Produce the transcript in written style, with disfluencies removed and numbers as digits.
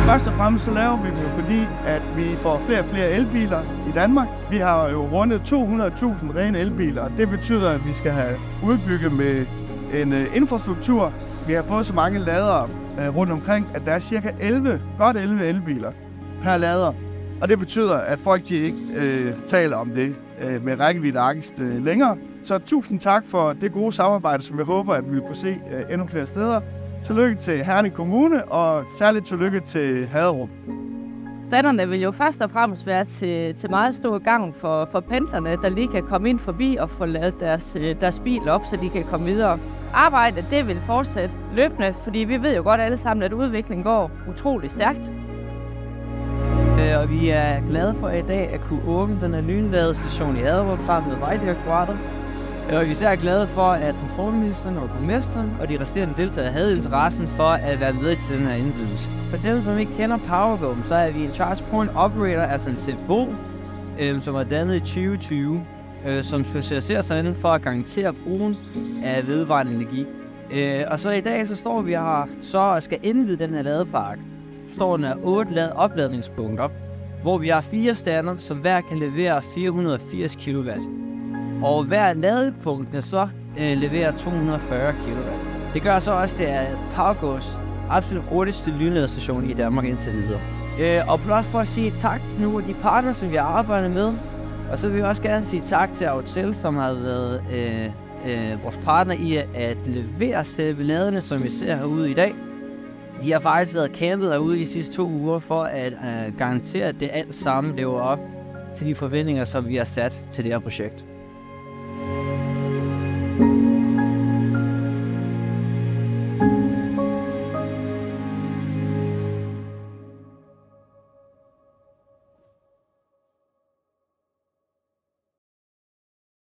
Først og fremmest så laver vi det jo fordi, at vi får flere og flere elbiler i Danmark. Vi har jo rundet 200.000 rene elbiler, og det betyder, at vi skal have udbygget med en infrastruktur. Vi har fået så mange ladere rundt omkring, at der er cirka godt 11 elbiler per lader. Og det betyder, at folk ikke taler om det med rækkeviddeangst længere. Så tusind tak for det gode samarbejde, som jeg håber, at vi vil kunne se endnu flere steder. Tillykke til Herning Kommune, og særligt tillykke til Haderup. Standerne vil jo først og fremmest være til meget stor gavn for pendlerne, der lige kan komme ind forbi og få lavet deres bil op, så de kan komme videre. Arbejdet det vil fortsætte løbende, fordi vi ved jo godt alle sammen, at udviklingen går utrolig stærkt. Og vi er glade for i dag at kunne åbne den her lynladestation i Haderup sammen med Vejdirektoratet. Og vi er især glade for, at transportministeren og borgmesteren og de resterende deltagere havde interessen for at være med til den her indbydelse. For dem, som ikke kender PowerGo, så er vi en Charge Point Operator, altså en CPO, som er dannet i 2020, som specialiserer sig inden for at garantere brugen af vedvarende energi. Og så i dag så står vi her og skal indvide den her ladepark. Står der 8 opladningspunkter, hvor vi har 4 stander, som hver kan levere 480 kW. Og hver ladepunkt så leverer 240 kW. Det gør så også, det er PowerGos absolut hurtigste lynladestation i Danmark indtil videre. Og blot for at sige tak til nogle af de partnere, som vi har arbejdet med. Og så vil jeg også gerne sige tak til Autel, som har været vores partner i at levere selve laderne, som vi ser herude i dag. De har faktisk været campet herude de sidste 2 uger for at garantere, at det alt sammen lever op til de forventninger, som vi har sat til det her projekt.